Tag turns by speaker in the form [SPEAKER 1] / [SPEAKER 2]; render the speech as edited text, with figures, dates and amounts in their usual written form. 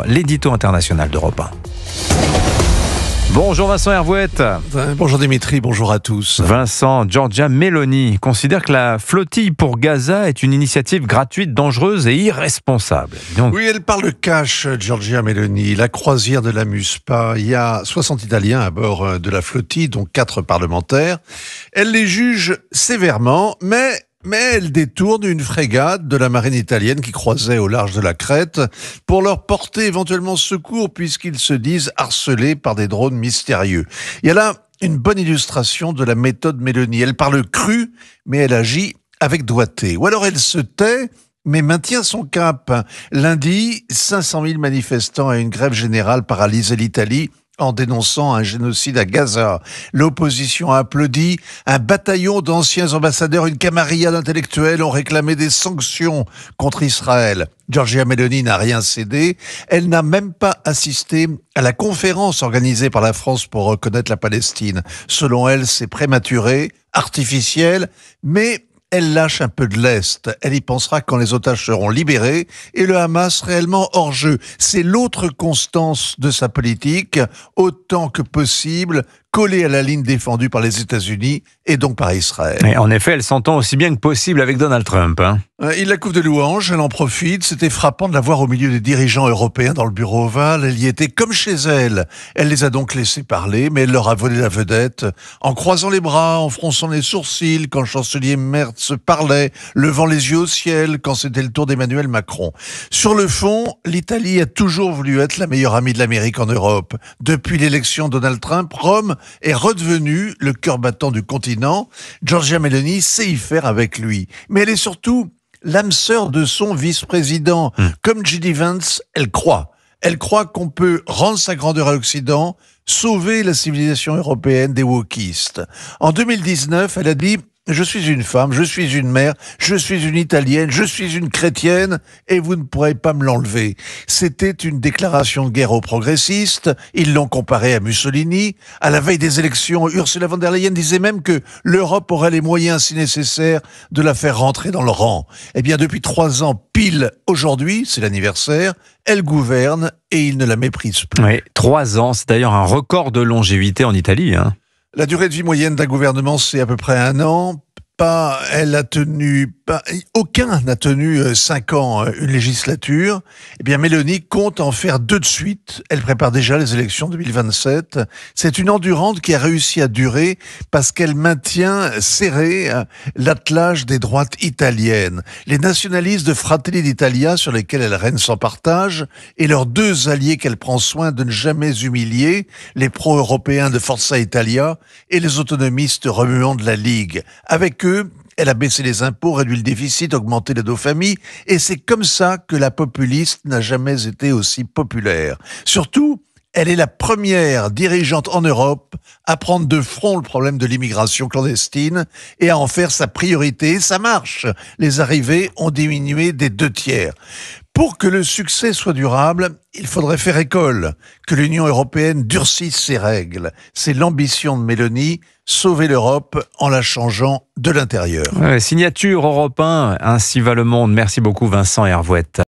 [SPEAKER 1] L'édito international d'Europe 1. Bonjour Vincent Hervouette.
[SPEAKER 2] Bonjour Dimitri, bonjour à tous.
[SPEAKER 1] Vincent, Giorgia Meloni considère que la flottille pour Gaza est une initiative gratuite, dangereuse et irresponsable. Donc...
[SPEAKER 2] Oui, elle parle cash, Giorgia Meloni. La croisière ne l'amuse pas. Il y a 60 Italiens à bord de la flottille, dont 4 parlementaires. Elle les juge sévèrement, mais elle détourne une frégate de la marine italienne qui croisait au large de la Crète pour leur porter éventuellement secours puisqu'ils se disent harcelés par des drones mystérieux. Il y a là une bonne illustration de la méthode Meloni. Elle parle cru, mais elle agit avec doigté. Ou alors elle se tait, mais maintient son cap. Lundi, 500 000 manifestants à une grève générale paralysaient l'Italie en dénonçant un génocide à Gaza. L'opposition a applaudi. Un bataillon d'anciens ambassadeurs, une camarilla d'intellectuels ont réclamé des sanctions contre Israël. Giorgia Meloni n'a rien cédé. Elle n'a même pas assisté à la conférence organisée par la France pour reconnaître la Palestine. Selon elle, c'est prématuré, artificiel, mais elle lâche un peu de lest. Elle y pensera quand les otages seront libérés et le Hamas réellement hors jeu. C'est l'autre constance de sa politique, autant que possible collée à la ligne défendue par les États-Unis et donc par Israël.
[SPEAKER 1] Et en effet, elle s'entend aussi bien que possible avec Donald Trump.
[SPEAKER 2] Il la couvre de louanges, elle en profite. C'était frappant de la voir au milieu des dirigeants européens dans le bureau ovale. Elle y était comme chez elle. Elle les a donc laissés parler, mais elle leur a volé la vedette en croisant les bras, en fronçant les sourcils quand le chancelier Merz parlait, levant les yeux au ciel quand c'était le tour d'Emmanuel Macron. Sur le fond, l'Italie a toujours voulu être la meilleure amie de l'Amérique en Europe. Depuis l'élection de Donald Trump, Rome est redevenu le cœur battant du continent. Giorgia Meloni sait y faire avec lui. Mais elle est surtout l'âme sœur de son vice-président. Comme J.D. Vance, elle croit. Elle croit qu'on peut rendre sa grandeur à l'Occident, sauver la civilisation européenne des wokistes. En 2019, elle a dit « Je suis une femme, je suis une mère, je suis une italienne, je suis une chrétienne et vous ne pourrez pas me l'enlever ». C'était une déclaration de guerre aux progressistes. Ils l'ont comparée à Mussolini. À la veille des élections, Ursula von der Leyen disait même que l'Europe aurait les moyens, si nécessaire, de la faire rentrer dans le rang. Eh bien, depuis 3 ans, pile aujourd'hui, c'est l'anniversaire, elle gouverne et il ne la méprise plus.
[SPEAKER 1] Oui, 3 ans, c'est d'ailleurs un record de longévité en Italie.
[SPEAKER 2] La durée de vie moyenne d'un gouvernement, c'est à peu près 1 an. Aucun n'a tenu 5 ans une législature. Eh bien, Meloni compte en faire 2 de suite. Elle prépare déjà les élections 2027. C'est une endurante qui a réussi à durer parce qu'elle maintient serré l'attelage des droites italiennes. Les nationalistes de Fratelli d'Italia, sur lesquels elle règne sans partage, et leurs 2 alliés qu'elle prend soin de ne jamais humilier, les pro-européens de Forza Italia et les autonomistes remuants de la Ligue. Avec eux, elle a baissé les impôts, réduit le déficit, augmenté l'aide aux familles, et c'est comme ça que la populiste n'a jamais été aussi populaire. Surtout, elle est la première dirigeante en Europe à prendre de front le problème de l'immigration clandestine et à en faire sa priorité. Et ça marche. Les arrivées ont diminué des 2/3. Pour que le succès soit durable, il faudrait faire école, que l'Union européenne durcisse ses règles. C'est l'ambition de Meloni, sauver l'Europe en la changeant de l'intérieur.
[SPEAKER 1] Signature Europe 1, ainsi va le monde. Merci beaucoup Vincent Hervouette.